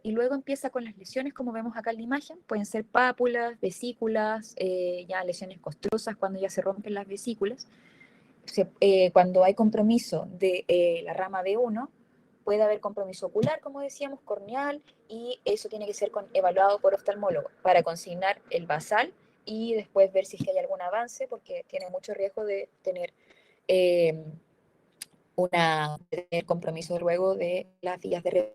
y luego empieza con las lesiones, como vemos acá en la imagen. Pueden ser pápulas, vesículas, ya lesiones costosas cuando ya se rompen las vesículas. Cuando hay compromiso de la rama B1, puede haber compromiso ocular, como decíamos, corneal, y eso tiene que ser evaluado por oftalmólogo para consignar el basal y después ver si es que hay algún avance, porque tiene mucho riesgo de tener eh, tener compromiso luego de las vías de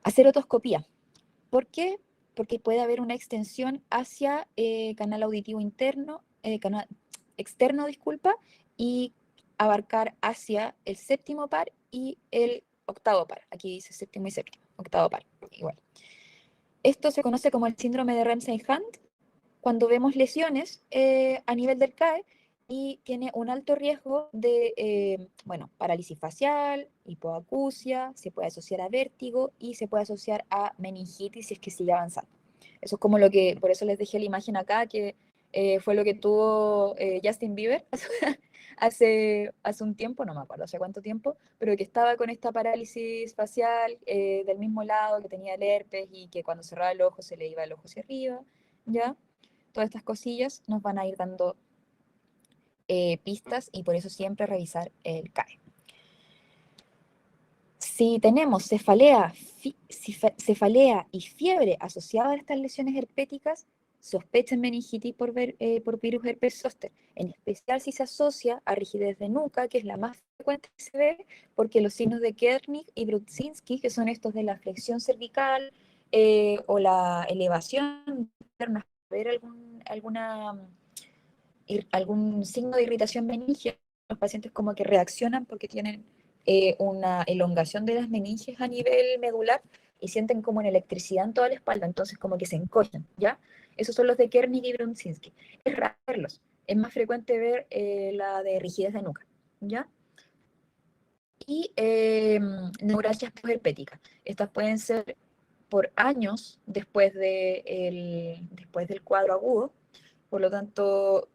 hacer otoscopía. ¿Por qué? Porque puede haber una extensión hacia canal auditivo interno, canal externo, disculpa, y abarcar hacia el séptimo par y el octavo par. Aquí dice séptimo y séptimo, octavo par, igual. Esto se conoce como el síndrome de Ramsay-Hunt, cuando vemos lesiones a nivel del CAE y tiene un alto riesgo de, parálisis facial, hipoacusia, se puede asociar a vértigo y se puede asociar a meningitis si es que sigue avanzando. Eso es como lo que, por eso les dejé la imagen acá, que fue lo que tuvo Justin Bieber hace un tiempo, no me acuerdo hace cuánto tiempo, pero que estaba con esta parálisis facial del mismo lado, que tenía el herpes y que cuando cerraba el ojo se le iba el ojo hacia arriba, ¿ya? Todas estas cosillas nos van a ir dando pistas y por eso siempre revisar el CAE. Si tenemos cefalea y fiebre asociada a estas lesiones herpéticas, sospechen meningitis por virus herpes zóster, en especial si se asocia a rigidez de nuca, que es la más frecuente que se ve, porque los signos de Kernig y Brudzinski, que son estos de la flexión cervical o la elevación, ver algún signo de irritación meningia, los pacientes como que reaccionan porque tienen una elongación de las meninges a nivel medular y sienten como una electricidad en toda la espalda, entonces como que se encogen, ¿ya? Esos son los de Kernig y Brudzinski. Es raro verlos, es más frecuente ver la de rigidez de nuca, ¿ya? Y neuralgias posherpéticas. Estas pueden ser por años después del cuadro agudo, por lo tanto,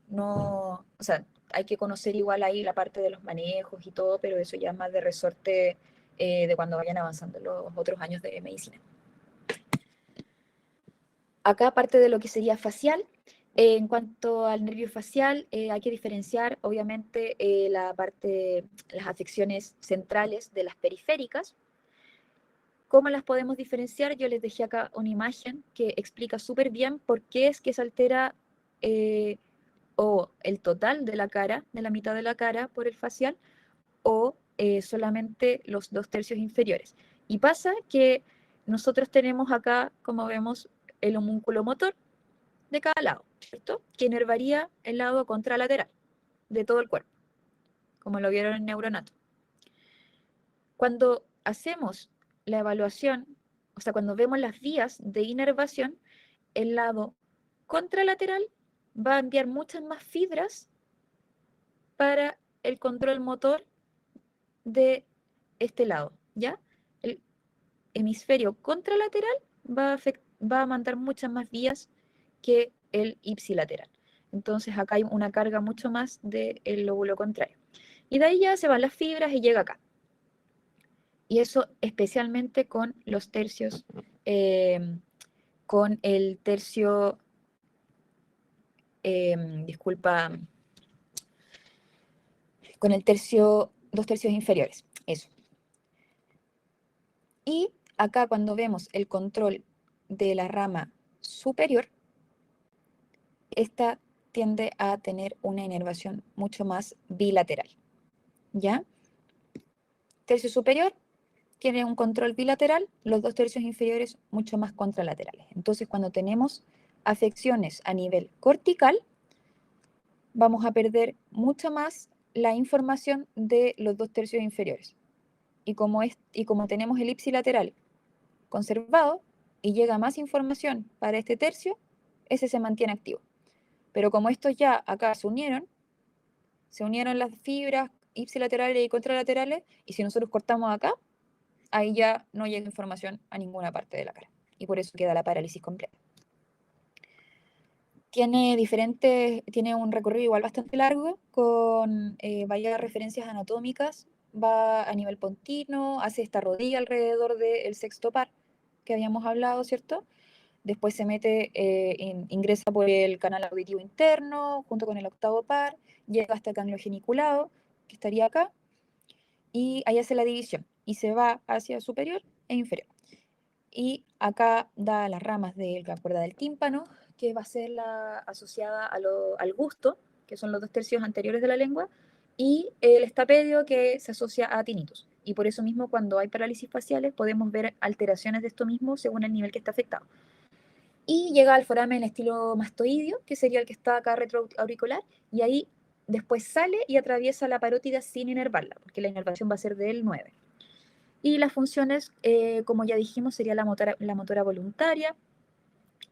no, o sea, hay que conocer igual ahí la parte de los manejos y todo, pero eso ya es más de resorte de cuando vayan avanzando los otros años de medicina. Acá, aparte de lo que sería facial, en cuanto al nervio facial, hay que diferenciar, obviamente, las afecciones centrales de las periféricas. ¿Cómo las podemos diferenciar? Yo les dejé acá una imagen que explica súper bien por qué es que se altera o el total de la cara, de la mitad de la cara por el facial, o solamente los 2/3 inferiores. Y pasa que nosotros tenemos acá, como vemos, el homúnculo motor de cada lado, ¿cierto? Que inervaría el lado contralateral de todo el cuerpo, como lo vieron en Neuronato. Cuando hacemos la evaluación, o sea, cuando vemos las vías de inervación, el lado contralateral va a enviar muchas más fibras para el control motor de este lado, ¿ya? El hemisferio contralateral va a mandar muchas más vías que el ipsilateral. Entonces acá hay una carga mucho más del lóbulo contrario. Y de ahí ya se van las fibras y llega acá. Y eso especialmente con los tercios, con el tercio, disculpa, con el tercio, 2/3 inferiores, eso. Y acá cuando vemos el control de la rama superior, esta tiende a tener una inervación mucho más bilateral, ¿ya? Tercio superior tiene un control bilateral, los 2/3 inferiores mucho más contralaterales. Entonces, cuando tenemos afecciones a nivel cortical, vamos a perder mucho más la información de los 2/3 inferiores. Y como tenemos el ipsilateral conservado y llega más información para este tercio, ese se mantiene activo. Pero como estos ya acá se unieron las fibras ipsilaterales y contralaterales, y si nosotros cortamos acá, ahí ya no llega información a ninguna parte de la cara. Y por eso queda la parálisis completa. Tiene un recorrido igual bastante largo, con varias referencias anatómicas va a nivel pontino, hace esta rodilla alrededor del sexto par que habíamos hablado, ¿cierto? Después se mete, ingresa por el canal auditivo interno, junto con el octavo par, llega hasta el ganglio geniculado, que estaría acá, y ahí hace la división, y se va hacia superior e inferior. Y acá da las ramas de la cuerda del tímpano, que va a ser la asociada al gusto, que son los 2/3 anteriores de la lengua, y el estapedio, que se asocia a tinnitus. Y por eso mismo, cuando hay parálisis faciales, podemos ver alteraciones de esto mismo según el nivel que está afectado. Y llega al foramen estilo mastoideo, que sería el que está acá retroauricular, y ahí después sale y atraviesa la parótida sin inervarla, porque la inervación va a ser del 9. Y las funciones, como ya dijimos, sería la motora voluntaria.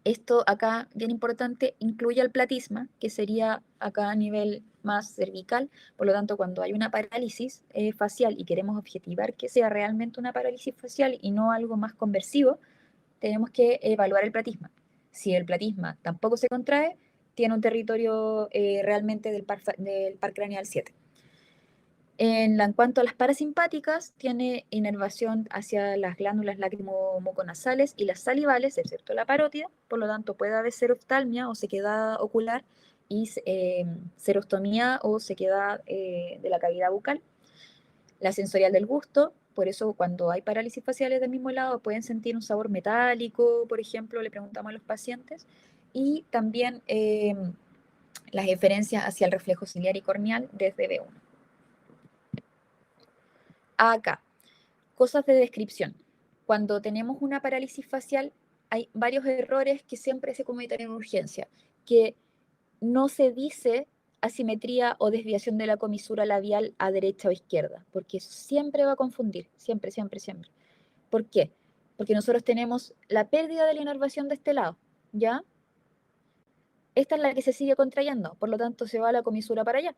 Esto acá, bien importante, incluye el platisma, que sería acá a nivel más cervical. Por lo tanto, cuando hay una parálisis facial y queremos objetivar que sea realmente una parálisis facial y no algo más conversivo, tenemos que evaluar el platisma. Si el platisma tampoco se contrae, tiene un territorio realmente del par craneal 7. En cuanto a las parasimpáticas, tiene inervación hacia las glándulas lacrimomuconasales y las salivales, excepto la parótida, por lo tanto puede haber seroftalmia o sequedad ocular y serostomía o sequedad de la cavidad bucal. La sensorial del gusto, por eso cuando hay parálisis faciales del mismo lado pueden sentir un sabor metálico, por ejemplo, le preguntamos a los pacientes, y también las inferencias hacia el reflejo ciliar y corneal desde B1. Acá, cosas de descripción. Cuando tenemos una parálisis facial, hay varios errores que siempre se cometen en urgencia, que no se dice asimetría o desviación de la comisura labial a derecha o izquierda, porque eso siempre va a confundir, siempre, siempre, siempre. ¿Por qué? Porque nosotros tenemos la pérdida de la inervación de este lado, ¿ya? Esta es la que se sigue contrayendo, por lo tanto se va la comisura para allá.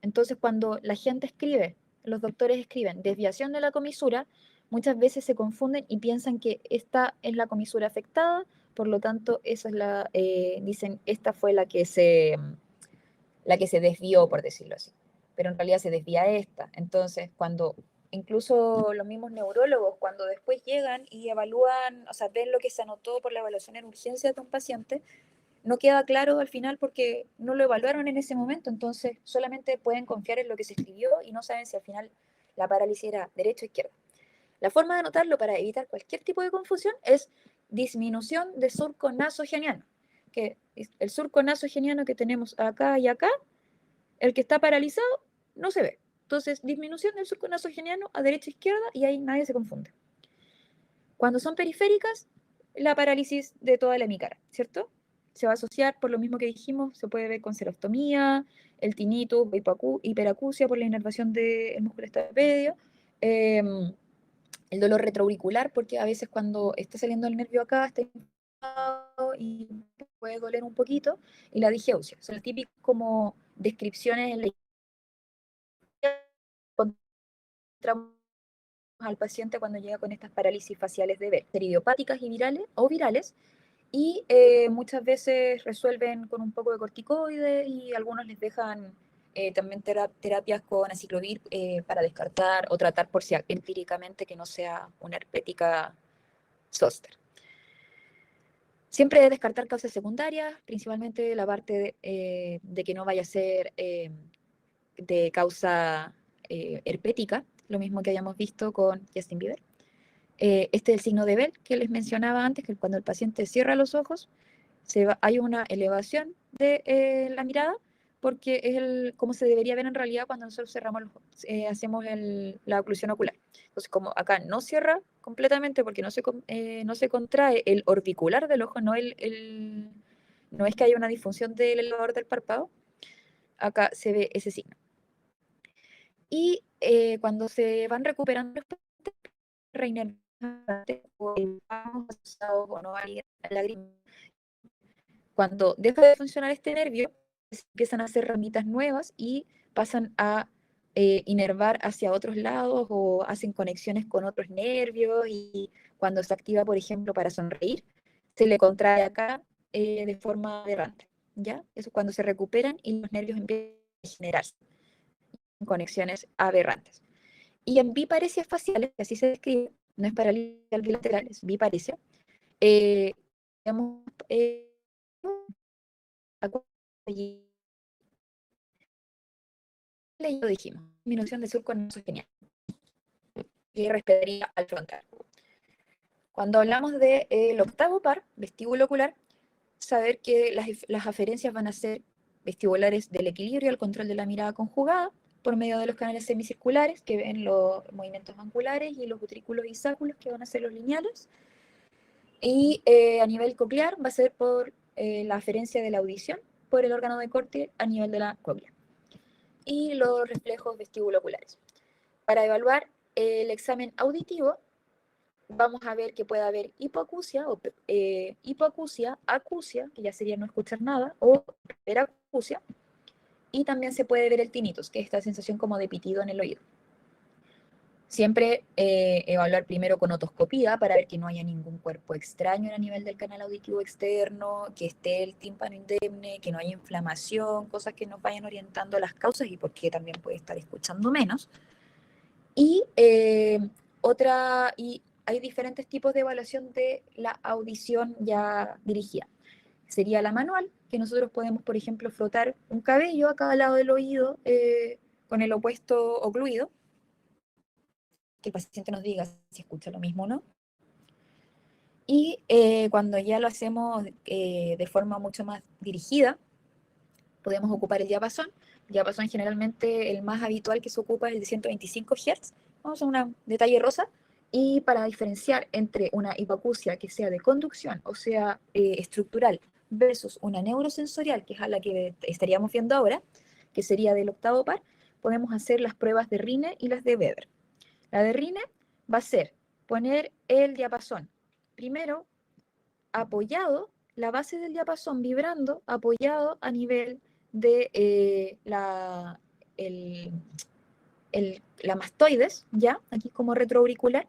Entonces, cuando la gente escribe, los doctores escriben desviación de la comisura, muchas veces se confunden y piensan que esta es la comisura afectada, por lo tanto, esa es dicen, esta fue la que se desvió, por decirlo así. Pero en realidad se desvía esta. Entonces, cuando incluso los mismos neurólogos, cuando después llegan y evalúan, o sea, ven lo que se anotó por la evaluación en urgencia de un paciente, no queda claro al final porque no lo evaluaron en ese momento, entonces solamente pueden confiar en lo que se escribió y no saben si al final la parálisis era derecha o izquierda. La forma de anotarlo para evitar cualquier tipo de confusión es disminución de surco nasogeniano, que es el surco nasogeniano que tenemos acá y acá, el que está paralizado no se ve. Entonces, disminución del surco nasogeniano a derecha e izquierda y ahí nadie se confunde. Cuando son periféricas, la parálisis de toda la hemicara, ¿cierto? Se va a asociar, por lo mismo que dijimos, se puede ver con serostomía, el tinnitus, hiperacusia por la inervación del músculo estapedio, el dolor retroauricular, porque a veces cuando está saliendo el nervio acá, está inflamado y puede doler un poquito, y la digeusia. Son las típicas como descripciones en la encontramos al paciente cuando llega con estas parálisis faciales de ver, ser idiopáticas y virales, y muchas veces resuelven con un poco de corticoide y algunos les dejan también terapias con aciclovir para descartar o tratar por si empíricamente que no sea una herpética zóster. Siempre descartar causas secundarias, principalmente la parte de que no vaya a ser de causa herpética, lo mismo que habíamos visto con Justin Bieber. Este es el signo de Bell que les mencionaba antes, que cuando el paciente cierra los ojos, hay una elevación de la mirada, porque es como se debería ver en realidad cuando nosotros cerramos hacemos la oclusión ocular. Entonces, como acá no cierra completamente porque no se contrae el orbicular del ojo, no es que haya una disfunción del elevador del párpado, acá se ve ese signo. Y cuando se van recuperando los pacientes, asociados o no a lágrimas. Cuando deja de funcionar este nervio, empiezan a hacer ramitas nuevas y pasan a inervar hacia otros lados o hacen conexiones con otros nervios, y cuando se activa, por ejemplo, para sonreír, se le contrae acá de forma aberrante, ¿ya? Eso es cuando se recuperan y los nervios empiezan a generarse conexiones aberrantes. Y en biparesias faciales, que así se describe, no es parálisis bilateral, es biparesia, digamos, ya lo dijimos, disminución de surco nasogeniano, que respetaría al frontal. Cuando hablamos del octavo par, vestíbulo ocular, saber que las aferencias van a ser vestibulares del equilibrio al control de la mirada conjugada, por medio de los canales semicirculares, que ven los movimientos angulares, y los utrículos y sáculos, que van a ser los lineales. Y a nivel coclear va a ser por la aferencia de la audición, por el órgano de corte a nivel de la cóclea. Y los reflejos vestibuloculares. Para evaluar el examen auditivo, vamos a ver que puede haber hipoacusia, acusia, que ya sería no escuchar nada, o hiperacusia, y también se puede ver el tinnitus, que es esta sensación como de pitido en el oído. Siempre evaluar primero con otoscopía para ver que no haya ningún cuerpo extraño a nivel del canal auditivo externo, que esté el tímpano indemne, que no haya inflamación, cosas que nos vayan orientando a las causas y por qué también puede estar escuchando menos. Y hay diferentes tipos de evaluación de la audición ya dirigida. Sería la manual, que nosotros podemos, por ejemplo, frotar un cabello a cada lado del oído con el opuesto ocluido, que el paciente nos diga si escucha lo mismo o no. Y cuando ya lo hacemos de forma mucho más dirigida, podemos ocupar el diapasón. El diapasón generalmente el más habitual que se ocupa es el de 125 Hz. Vamos a un detalle rosa. Y para diferenciar entre una hipoacusia que sea de conducción, o sea, estructural, versus una neurosensorial, que es a la que estaríamos viendo ahora, que sería del octavo par, podemos hacer las pruebas de Rine y las de Weber. La de Rine va a ser poner el diapasón primero apoyado, la base del diapasón vibrando, apoyado a nivel de la mastoides, ¿ya? Aquí como retroauricular.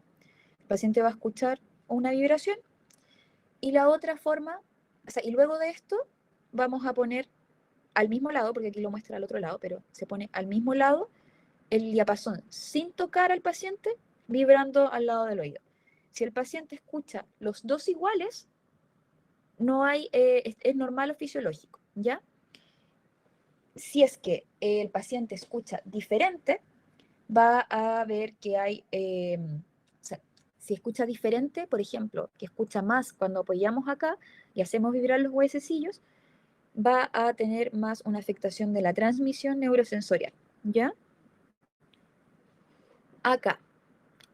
El paciente va a escuchar una vibración. Y la otra forma, o sea, y luego de esto vamos a poner al mismo lado, porque aquí lo muestra al otro lado, pero se pone al mismo lado el diapasón sin tocar al paciente, vibrando al lado del oído. Si el paciente escucha los dos iguales, no hay, es normal o fisiológico, ¿ya? Si es que el paciente escucha diferente, va a ver que hay, o sea, si escucha diferente, por ejemplo, que escucha más cuando apoyamos acá y hacemos vibrar los huesecillos, va a tener más una afectación de la transmisión neurosensorial, ¿ya? Acá,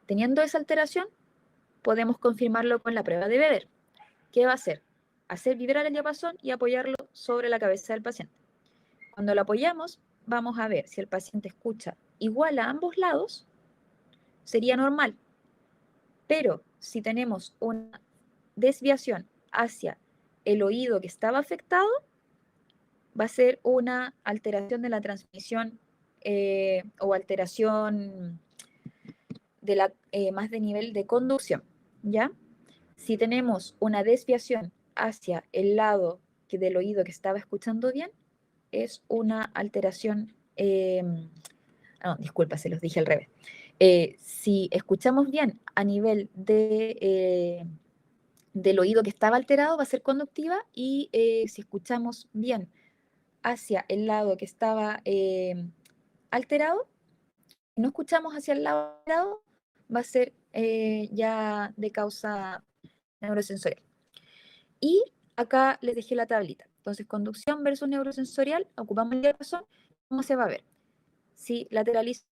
teniendo esa alteración, podemos confirmarlo con la prueba de Weber. ¿Qué va a hacer? Hacer vibrar el diapasón y apoyarlo sobre la cabeza del paciente. Cuando lo apoyamos, vamos a ver si el paciente escucha igual a ambos lados, sería normal. Pero si tenemos una desviación hacia el oído que estaba afectado, va a ser una alteración de la transmisión o alteración más de nivel de conducción, ¿ya? Si tenemos una desviación hacia el lado del oído que estaba escuchando bien, es una alteración, no, disculpa, se los dije al revés. Si escuchamos bien a nivel del oído que estaba alterado, va a ser conductiva, y si escuchamos bien hacia el lado que estaba alterado, no escuchamos hacia el lado alterado, va a ser ya de causa neurosensorial. Y acá les dejé la tablita. Entonces, conducción versus neurosensorial, ocupamos el diapasón, ¿cómo se va a ver? Si lateraliza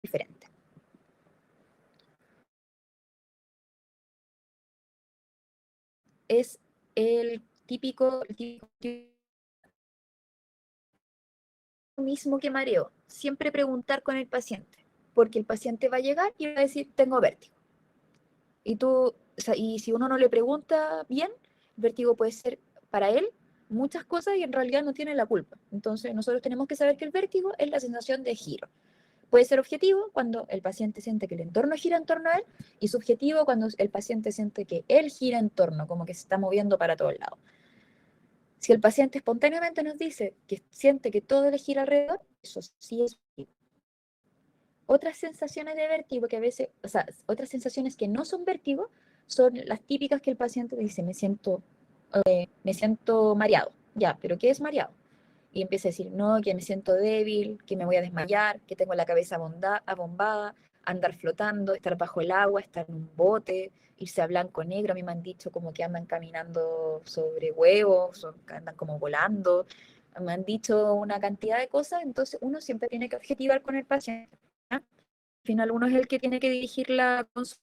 diferente. Es el típico mismo que mareo. Siempre preguntar con el paciente, porque el paciente va a llegar y va a decir, tengo vértigo. Y tú, o sea, y si uno no le pregunta bien, el vértigo puede ser para él muchas cosas y en realidad no tiene la culpa. Entonces nosotros tenemos que saber que el vértigo es la sensación de giro. Puede ser objetivo cuando el paciente siente que el entorno gira en torno a él, y subjetivo cuando el paciente siente que él gira en torno, como que se está moviendo para todos lados. Si el paciente espontáneamente nos dice que siente que todo le gira alrededor, eso sí es objetivo. otras sensaciones de vértigo que a veces, o sea, otras sensaciones que no son vértigo, son las típicas que el paciente dice, me siento mareado. Ya, pero ¿qué es mareado? Y empieza a decir, no, que me siento débil, que me voy a desmayar, que tengo la cabeza abombada, andar flotando, estar bajo el agua, estar en un bote, irse a blanco-negro. A mí me han dicho como que andan caminando sobre huevos, o que andan como volando. Me han dicho una cantidad de cosas, entonces uno siempre tiene que objetivar con el paciente. ¿Ya? Al final uno es el que tiene que dirigir la consulta.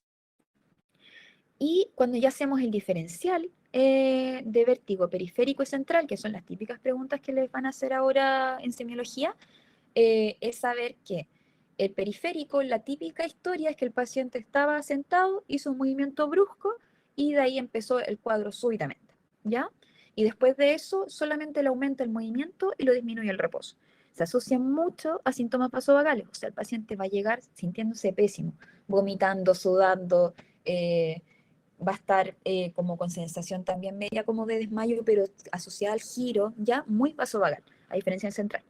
Y cuando ya hacemos el diferencial de vértigo periférico y central, que son las típicas preguntas que les van a hacer ahora en semiología, es saber que el periférico, la típica historia es que el paciente estaba sentado, hizo un movimiento brusco y de ahí empezó el cuadro súbitamente, ¿ya? Y después de eso solamente le aumenta el movimiento y lo disminuye el reposo. Se asocia mucho a síntomas vasovagales, o sea, el paciente va a llegar sintiéndose pésimo, vomitando, sudando, va a estar como con sensación también media como de desmayo, pero asociada al giro, ya muy vasovagal, a diferencia del central.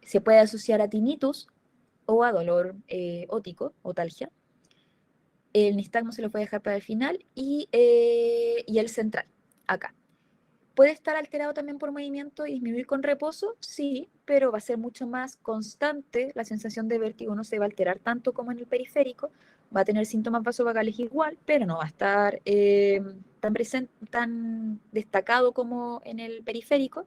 Se puede asociar a tinnitus o a dolor ótico, otalgia. El nistagmo se lo puede dejar para el final y el central, acá. ¿Puede estar alterado también por movimiento y disminuir con reposo? Sí, pero va a ser mucho más constante. La sensación de vértigo no se va a alterar tanto como en el periférico. Va a tener síntomas vasovagales igual, pero no va a estar tan destacado como en el periférico.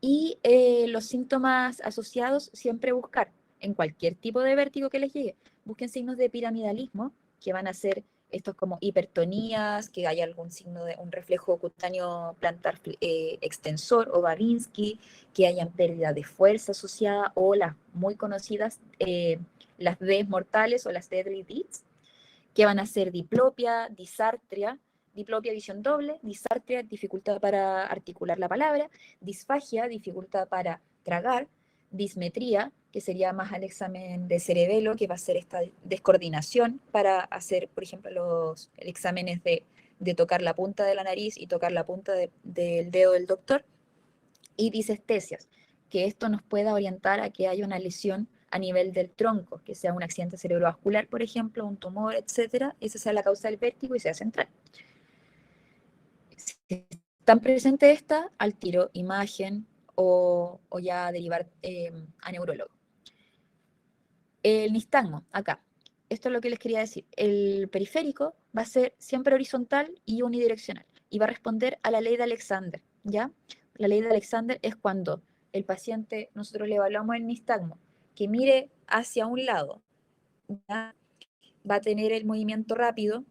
Y los síntomas asociados siempre buscar, en cualquier tipo de vértigo que les llegue, busquen signos de piramidalismo, que van a ser estos como hipertonías, que haya algún signo de un reflejo cutáneo plantar extensor o Babinski, que hayan pérdida de fuerza asociada o las muy conocidas, las Ds mortales o las deadly Ds, que van a ser diplopia, disartria, diplopia visión doble, disartria, dificultad para articular la palabra, disfagia, dificultad para tragar, dismetría, que sería más al examen de cerebelo, que va a ser esta descoordinación para hacer, por ejemplo, los exámenes de tocar la punta de la nariz y tocar la punta del dedo del doctor, y disestesias, que esto nos pueda orientar a que haya una lesión a nivel del tronco, que sea un accidente cerebrovascular, por ejemplo, un tumor, etcétera, esa sea la causa del vértigo y sea central. Si están presentes estas, al tiro, imagen o ya derivar a neurólogo. El nistagmo, acá. Esto es lo que les quería decir. El periférico va a ser siempre horizontal y unidireccional y va a responder a la ley de Alexander, ¿ya? La ley de Alexander es cuando el paciente, nosotros le evaluamos el nistagmo, que mire hacia un lado, ¿ya? Va a tener el movimiento rápido,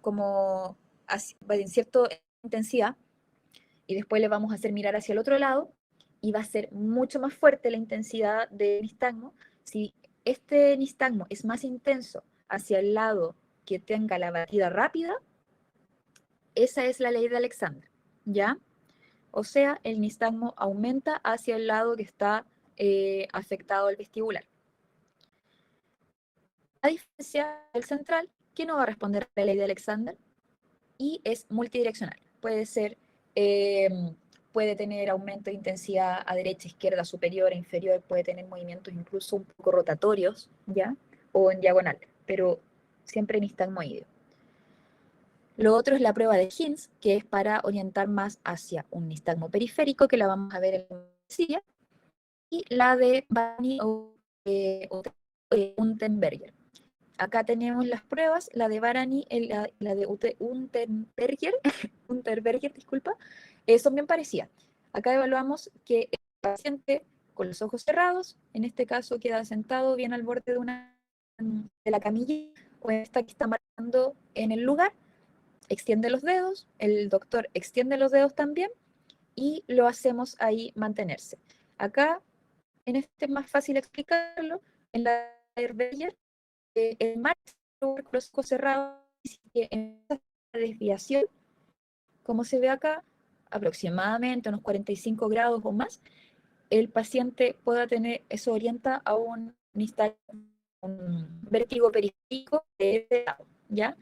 como en cierta intensidad, y después le vamos a hacer mirar hacia el otro lado y va a ser mucho más fuerte la intensidad del nistagmo. Si este nistagmo es más intenso hacia el lado que tenga la batida rápida, esa es la ley de Alexander, ¿ya? O sea, el nistagmo aumenta hacia el lado que está afectado al vestibular. A diferencia del central, que no va a responder a la ley de Alexander y es multidireccional. Eh, puede tener aumento de intensidad a derecha, izquierda, superior e inferior, puede tener movimientos incluso un poco rotatorios, ¿ya? O en diagonal, pero siempre en nistagmoideo. Lo otro es la prueba de Hinz, que es para orientar más hacia un nistagmo periférico, que la vamos a ver en la silla, y la de Bani o Unterberger. Acá tenemos las pruebas, la de Barani, la de Unterberger, Unterberger, disculpa, son bien parecidas. Acá evaluamos que el paciente con los ojos cerrados, en este caso queda sentado bien al borde de la camilla, o esta que está marcando en el lugar, extiende los dedos, el doctor extiende los dedos también, y lo hacemos ahí mantenerse. Acá, en este es más fácil explicarlo, en la de Berger, el mar con los ojos cerrados, en esta desviación, como se ve acá, aproximadamente unos 45 grados o más, el paciente pueda tener, eso orienta a un vértigo periférico de este lado, ¿ya?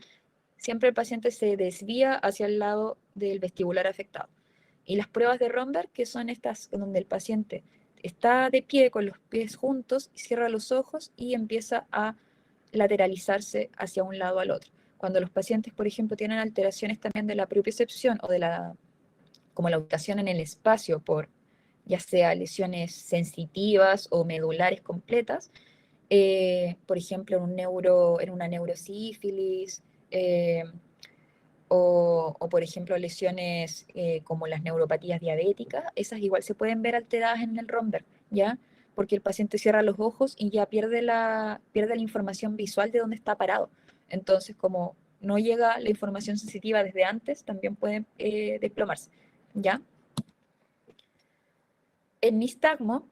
Siempre el paciente se desvía hacia el lado del vestibular afectado. Y las pruebas de Romberg, que son estas donde el paciente está de pie con los pies juntos, cierra los ojos y empieza a lateralizarse hacia un lado al otro. Cuando los pacientes, por ejemplo, tienen alteraciones también de la propiocepción o de como la ubicación en el espacio por ya sea lesiones sensitivas o medulares completas, por ejemplo, en una neurosífilis, o, por ejemplo, lesiones como las neuropatías diabéticas, esas igual se pueden ver alteradas en el Romberg, ¿ya? Porque el paciente cierra los ojos y ya pierde la información visual de dónde está parado. Entonces, como no llega la información sensitiva desde antes, también pueden desplomarse, ¿ya? El nistagmo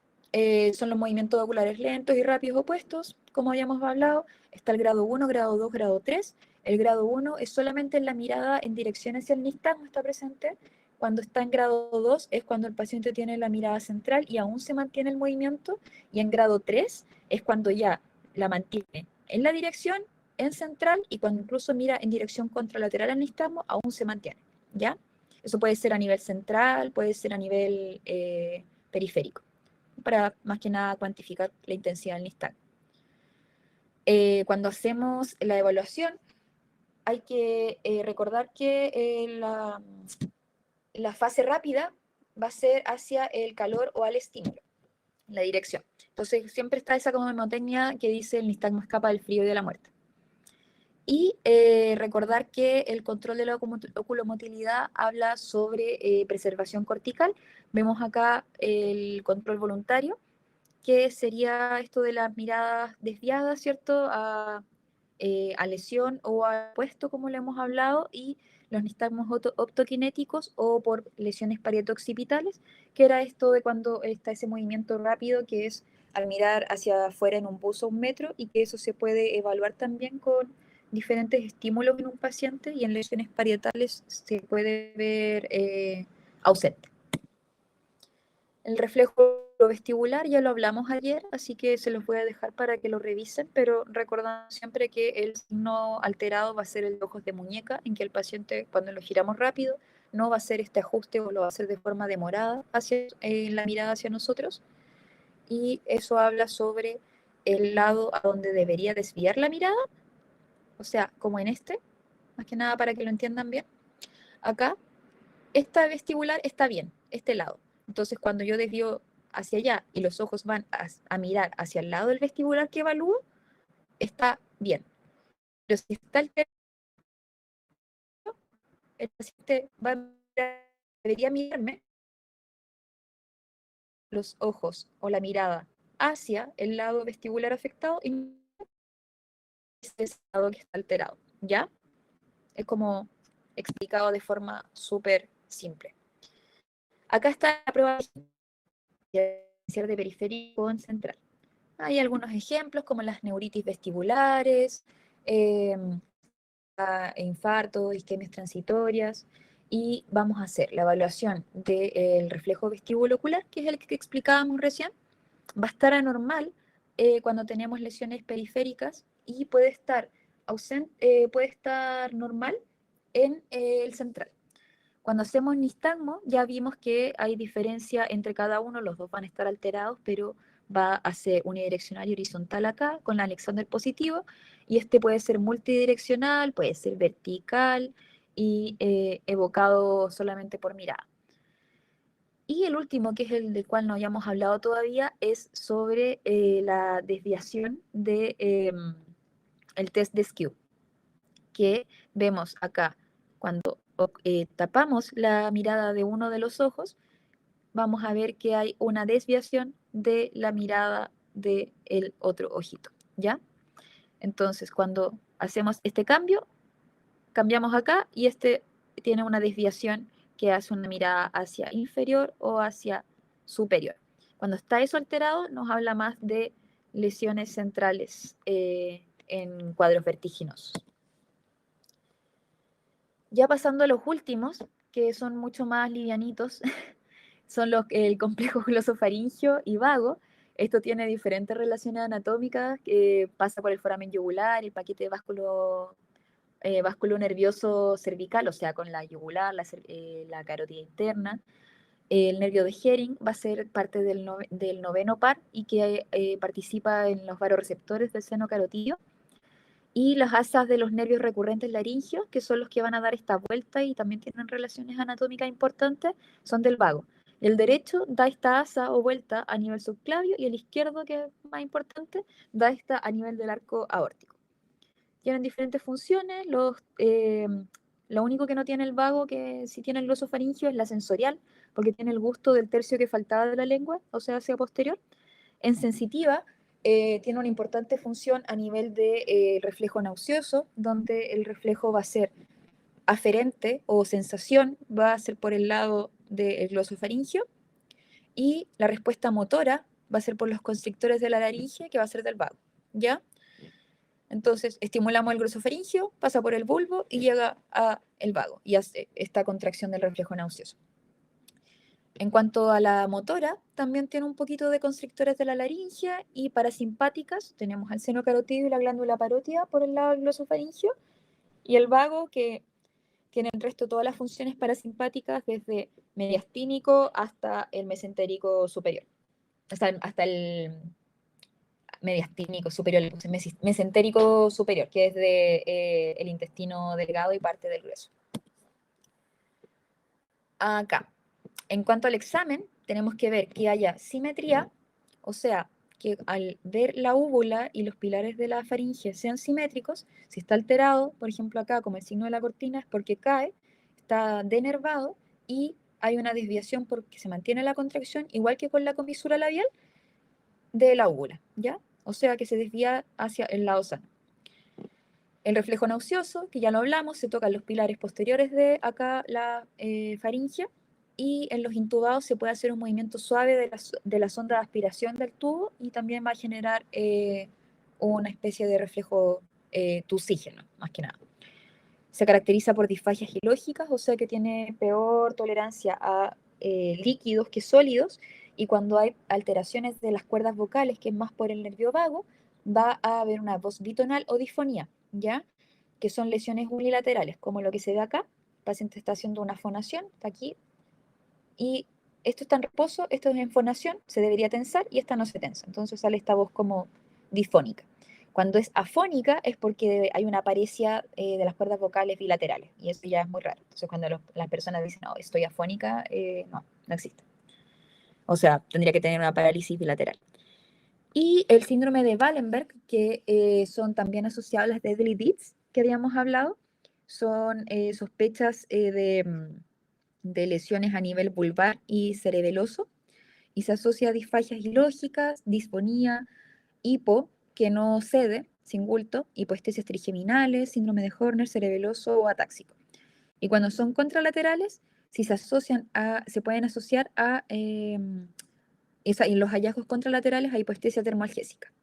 son los movimientos oculares lentos y rápidos opuestos, como habíamos hablado. Está el grado 1, grado 2, grado 3. El grado 1 es solamente la mirada en dirección hacia el nistagmo, está presente. Cuando está en grado 2 es cuando el paciente tiene la mirada central y aún se mantiene el movimiento. Y en grado 3 es cuando ya la mantiene en la dirección, en central, y cuando incluso mira en dirección contralateral al nistagmo, aún se mantiene, ¿ya? Eso puede ser a nivel central, puede ser a nivel periférico, para más que nada cuantificar la intensidad del nistagmo. Cuando hacemos la evaluación, hay que recordar que la fase rápida va a ser hacia el calor o al estímulo, la dirección. Entonces siempre está esa como mnemotecnia que dice el nistagmo escapa del frío y de la muerte. Y recordar que el control de la oculomotilidad habla sobre preservación cortical. Vemos acá el control voluntario, que sería esto de las miradas desviadas, ¿cierto? A lesión o a puesto, como le hemos hablado, y los nistagmos optokinéticos o por lesiones parietoccipitales, que era esto de cuando está ese movimiento rápido que es al mirar hacia afuera en un buzo 1 metro, y que eso se puede evaluar también con diferentes estímulos en un paciente, y en lesiones parietales se puede ver ausente. El reflejo vestibular ya lo hablamos ayer, así que se los voy a dejar para que lo revisen, pero recordando siempre que el signo alterado va a ser el de ojos de muñeca, en que el paciente, cuando lo giramos rápido, no va a hacer este ajuste o lo va a hacer de forma demorada hacia la mirada hacia nosotros, y eso habla sobre el lado a donde debería desviar la mirada, o sea, como en este, más que nada para que lo entiendan bien. Acá, esta vestibular está bien, este lado. Entonces, cuando yo desvío hacia allá y los ojos van a mirar hacia el lado del vestibular que evalúo, está bien. Pero si está alterado, el paciente debería mirarme los ojos o la mirada hacia el lado vestibular afectado y ese lado que está alterado, ¿ya? Es como explicado de forma súper simple. Acá está la prueba de periférico en central. Hay algunos ejemplos como las neuritis vestibulares, infartos, isquemias transitorias, y vamos a hacer la evaluación del reflejo vestíbulo ocular, que es el que explicábamos recién. Va a estar anormal cuando tenemos lesiones periféricas, y puede estar puede estar normal en el central. Cuando hacemos nistagmo, ya vimos que hay diferencia entre cada uno, los dos van a estar alterados, pero va a ser unidireccional y horizontal acá, con la Alexander positivo, y este puede ser multidireccional, puede ser vertical y evocado solamente por mirada. Y el último, que es el del cual no habíamos hablado todavía, es sobre la desviación de el test de Skew, que vemos acá cuando tapamos la mirada de uno de los ojos, vamos a ver que hay una desviación de la mirada del otro ojito, ¿ya? Entonces, cuando hacemos este cambio, cambiamos acá y este tiene una desviación que hace una mirada hacia inferior o hacia superior. Cuando está eso alterado, nos habla más de lesiones centrales en cuadros vertiginosos. Ya pasando a los últimos, que son mucho más livianitos, son el complejo glosofaringio y vago. Esto tiene diferentes relaciones anatómicas, que pasa por el foramen yugular, el paquete vasculo nervioso cervical, o sea, con la yugular, la carótida interna, El nervio de Hering va a ser parte del noveno par y que participa en los varoreceptores del seno carotídeo. Y las asas de los nervios recurrentes laringios, que son los que van a dar esta vuelta y también tienen relaciones anatómicas importantes, son del vago. El derecho da esta asa o vuelta a nivel subclavio y el izquierdo, que es más importante, da esta a nivel del arco aórtico. Tienen diferentes funciones. Lo único que no tiene el vago, que sí tiene el glosofaringio, es la sensorial, porque tiene el gusto del tercio que faltaba de la lengua, o sea, hacia posterior. En sensitiva, tiene una importante función a nivel de reflejo nauseoso, donde el reflejo va a ser aferente o sensación, va a ser por el lado del glosofaringio, y la respuesta motora va a ser por los constrictores de la laringe, que va a ser del vago, ¿ya? Entonces, estimulamos el glosofaringio, pasa por el bulbo y llega a el vago y hace esta contracción del reflejo nauseoso. En cuanto a la motora, también tiene un poquito de constrictores de la laringe y parasimpáticas. Tenemos el seno carotídeo y la glándula parótida por el lado del glosofaringio, y el vago, que tiene el resto de todas las funciones parasimpáticas, desde mediastínico hasta el mesentérico superior. Hasta el mediastínico superior, mesentérico superior, que es de el intestino delgado y parte del grueso. Acá, en cuanto al examen, tenemos que ver que haya simetría, o sea, que al ver la úvula y los pilares de la faringe sean simétricos. Si está alterado, por ejemplo acá, como el signo de la cortina, es porque cae, está denervado y hay una desviación porque se mantiene la contracción, igual que con la comisura labial de la úvula, ¿ya? O sea, que se desvía hacia el lado sano. El reflejo nauseoso, que ya lo hablamos, se tocan los pilares posteriores de acá la faringe, y en los intubados se puede hacer un movimiento suave de la sonda de aspiración del tubo y también va a generar una especie de reflejo tusígeno, más que nada. Se caracteriza por disfagias gilógicas, o sea que tiene peor tolerancia a líquidos que sólidos, y cuando hay alteraciones de las cuerdas vocales, que es más por el nervio vago, va a haber una voz bitonal o disfonía, ¿ya? Que son lesiones unilaterales, como lo que se ve acá. El paciente está haciendo una fonación, está aquí, y esto está en reposo, esto es en fonación, se debería tensar y esta no se tensa. Entonces sale esta voz como difónica. Cuando es afónica es porque hay una apariencia de las cuerdas vocales bilaterales, y eso ya es muy raro. Entonces cuando las personas dicen, no, estoy afónica, no existe. O sea, tendría que tener una parálisis bilateral. Y el síndrome de Wallenberg, que son también asociados a las Deadly Deeds que habíamos hablado, son sospechas de lesiones a nivel vulvar y cerebeloso, y se asocia a disfagias ilógicas, disfonía, hipo, que no cede, sin bulto, hipoestesias trigeminales, síndrome de Horner, cerebeloso o atáxico. Y cuando son contralaterales, si se pueden asociar a, en los hallazgos contralaterales, a hipoestesia termoalgésica.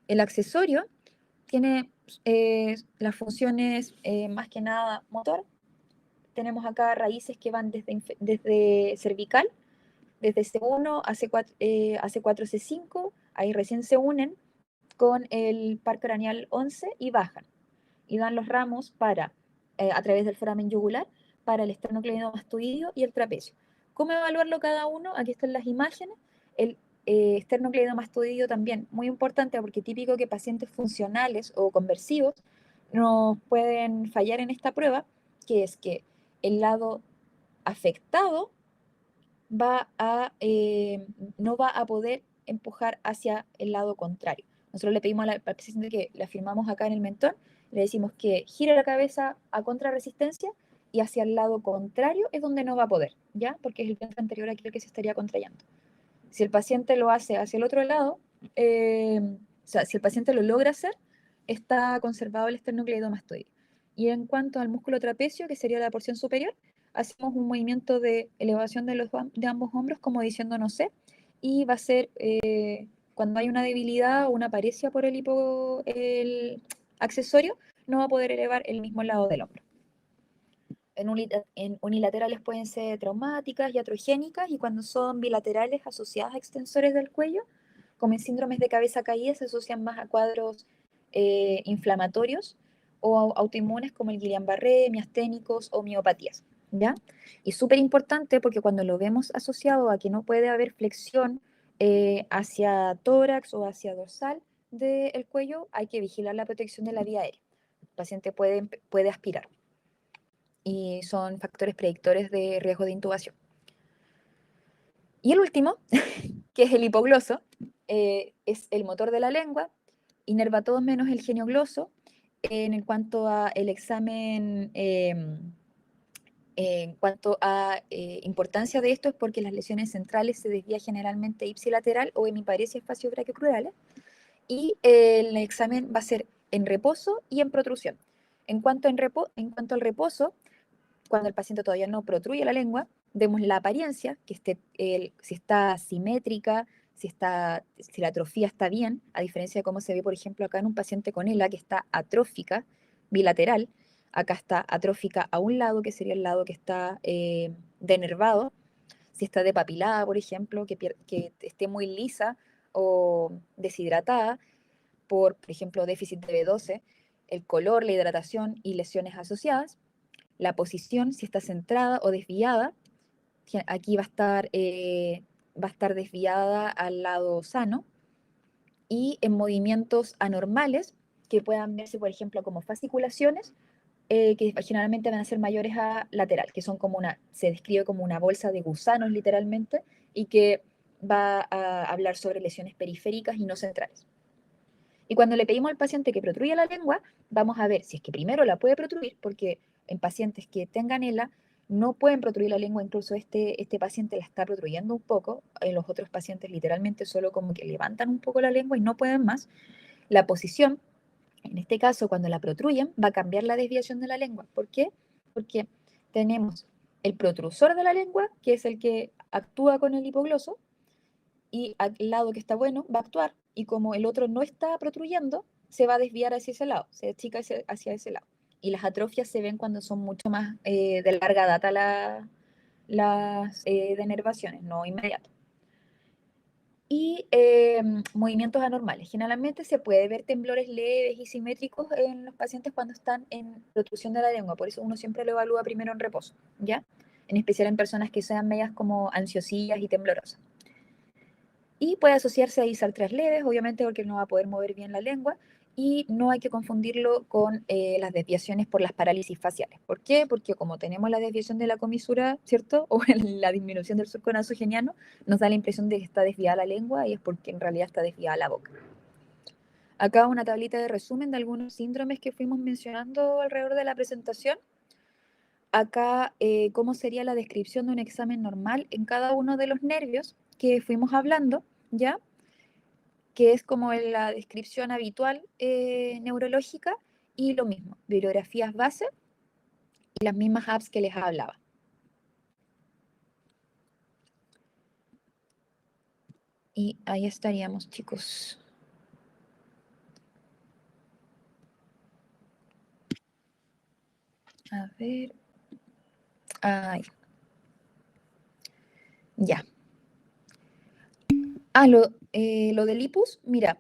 El accesorio tiene las funciones más que nada motor. Tenemos acá raíces que van desde cervical, desde C1 a C4, A4, C5, ahí recién se unen con el par craneal 11 y bajan, y dan los ramos a través del foramen yugular, para el esternocleidomastoideo y el trapecio. ¿Cómo evaluarlo cada uno? Aquí están las imágenes. El esternocleidomastoideo también, muy importante, porque típico que pacientes funcionales o conversivos nos pueden fallar en esta prueba, que es que el lado afectado no va a poder empujar hacia el lado contrario. Nosotros le pedimos al paciente que la firmamos acá en el mentón, le decimos que gire la cabeza a contrarresistencia, y hacia el lado contrario es donde no va a poder, ¿ya? Porque es el vientre anterior aquí el que se estaría contrayendo. Si el paciente lo hace hacia el otro lado, o sea, si el paciente lo logra hacer, está conservado el esternocleidomastoideo. Y en cuanto al músculo trapecio, que sería la porción superior, hacemos un movimiento de elevación de ambos hombros, como diciendo no sé, y va a ser cuando hay una debilidad o una paresia por el accesorio, no va a poder elevar el mismo lado del hombro. En unilaterales pueden ser traumáticas y atrogénicas, y cuando son bilaterales asociadas a extensores del cuello, como en síndromes de cabeza caída, se asocian más a cuadros inflamatorios o autoinmunes como el Guillain-Barré, miasténicos o miopatías. ¿ya? Y súper importante porque cuando lo vemos asociado a que no puede haber flexión hacia tórax o hacia dorsal del cuello, hay que vigilar la protección de la vía aérea. El paciente puede aspirar y son factores predictores de riesgo de intubación. Y el último, que es el hipogloso, es el motor de la lengua, inerva todos menos el genio gloso. En cuanto a el examen, en cuanto a importancia de esto, es porque las lesiones centrales se desvían generalmente ipsilateral o hemiparesia espacio-brachiocrurales, y el examen va a ser en reposo y en protrusión. En cuanto al reposo, cuando el paciente todavía no protruye la lengua, vemos la apariencia, que si está simétrica, si la atrofia está bien, a diferencia de cómo se ve, por ejemplo, acá en un paciente con ELA que está atrófica, bilateral. Acá está atrófica a un lado, que sería el lado que está denervado. Si está depapilada, por ejemplo, que esté muy lisa o deshidratada por ejemplo, déficit de B12, el color, la hidratación y lesiones asociadas. La posición, si está centrada o desviada, aquí va a estar desviada al lado sano. Y en movimientos anormales, que puedan verse, por ejemplo, como fasciculaciones, que generalmente van a ser mayores a lateral, que son se describe como una bolsa de gusanos literalmente, y que va a hablar sobre lesiones periféricas y no centrales. Y cuando le pedimos al paciente que protruya la lengua, vamos a ver si es que primero la puede protruir, porque en pacientes que tengan ELA no pueden protruir la lengua, incluso este paciente la está protruyendo un poco, en los otros pacientes literalmente solo como que levantan un poco la lengua y no pueden más. La posición, en este caso, cuando la protruyen, va a cambiar la desviación de la lengua. ¿Por qué? Porque tenemos el protrusor de la lengua, que es el que actúa con el hipogloso, y al lado que está bueno va a actuar, y como el otro no está protruyendo, se va a desviar hacia ese lado, se achica hacia ese lado. Y las atrofias se ven cuando son mucho más de larga data las denervaciones, no inmediatas. Y movimientos anormales. Generalmente se puede ver temblores leves y simétricos en los pacientes cuando están en protrusión de la lengua, por eso uno siempre lo evalúa primero en reposo, ¿ya? En especial en personas que sean medias como ansiosillas y temblorosas. Y puede asociarse a disartrias leves, obviamente porque no va a poder mover bien la lengua, y no hay que confundirlo con las desviaciones por las parálisis faciales. ¿Por qué? Porque como tenemos la desviación de la comisura, ¿cierto? O la disminución del surco nasogeniano, nos da la impresión de que está desviada la lengua, y es porque en realidad está desviada la boca. Acá una tablita de resumen de algunos síndromes que fuimos mencionando alrededor de la presentación. Acá, cómo sería la descripción de un examen normal en cada uno de los nervios que fuimos hablando, ¿ya? Que es como la descripción habitual neurológica, y lo mismo, bibliografías base y las mismas apps que les hablaba. Y ahí estaríamos, chicos. A ver. Ay. Ya. Lo del lipus, mira,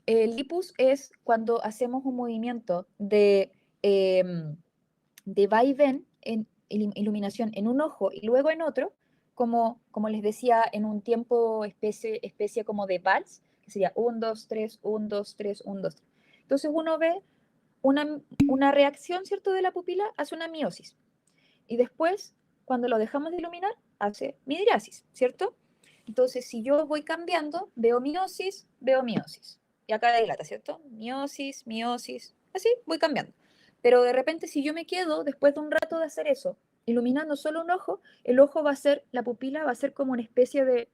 el lipus es cuando hacemos un movimiento de va y ven en iluminación en un ojo y luego en otro, como les decía, en un tiempo especie como de vals, que sería 1, 2, 3, 1, 2, 3, 1, 2, 3. Entonces uno ve una reacción, ¿cierto?, de la pupila, hace una miosis. Y después, cuando lo dejamos de iluminar, hace midriasis, ¿cierto? Entonces, si yo voy cambiando, veo miosis, y acá dilata, ¿cierto? Miosis, miosis, así voy cambiando. Pero de repente, si yo me quedo, después de un rato de hacer eso, iluminando solo un ojo, el ojo la pupila va a ser como una especie de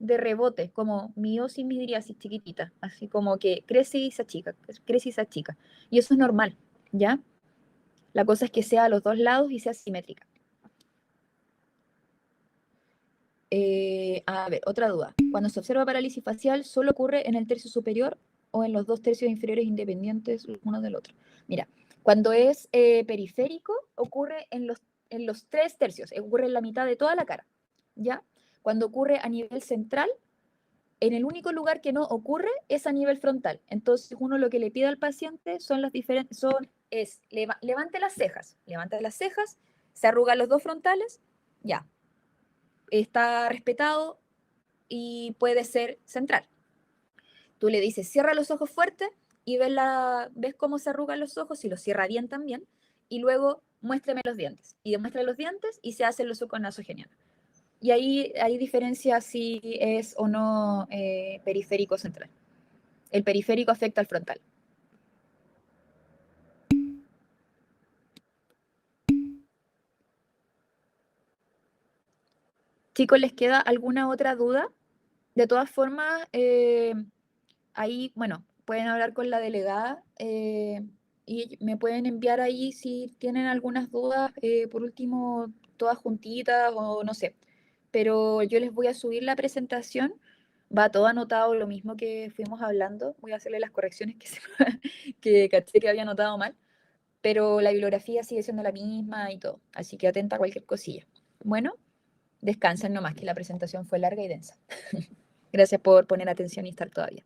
rebote, como miosis, midriasis chiquitita, así como que crece y se achica, crece y se achica. Y eso es normal, ¿ya? La cosa es que sea a los dos lados y sea simétrica. A ver, otra duda. Cuando se observa parálisis facial, ¿solo ocurre en el tercio superior o en los 2 tercios inferiores independientes uno del otro? Mira, cuando es periférico, ocurre en los 3 tercios, ocurre en la mitad de toda la cara, ¿ya? Cuando ocurre a nivel central, en el único lugar que no ocurre es a nivel frontal. Entonces, uno lo que le pide al paciente levante las cejas, Se arrugan los dos frontales, ya. Está respetado y puede ser central. Tú le dices, cierra los ojos fuerte y ves cómo se arrugan los ojos, y los cierra bien también, y luego muéstrame los dientes. Y demuestra los dientes y se hace el uso con nasogeniano. Y ahí diferencia si es o no periférico central. El periférico afecta al frontal. Chicos, ¿les queda alguna otra duda? De todas formas, ahí, bueno, pueden hablar con la delegada y me pueden enviar ahí si tienen algunas dudas, por último, todas juntitas o no sé. Pero yo les voy a subir la presentación, va todo anotado, lo mismo que fuimos hablando, voy a hacerle las correcciones que caché que había anotado mal, pero la bibliografía sigue siendo la misma y todo, así que atenta a cualquier cosilla. Bueno, descansen nomás, que la presentación fue larga y densa. Gracias por poner atención y estar todavía.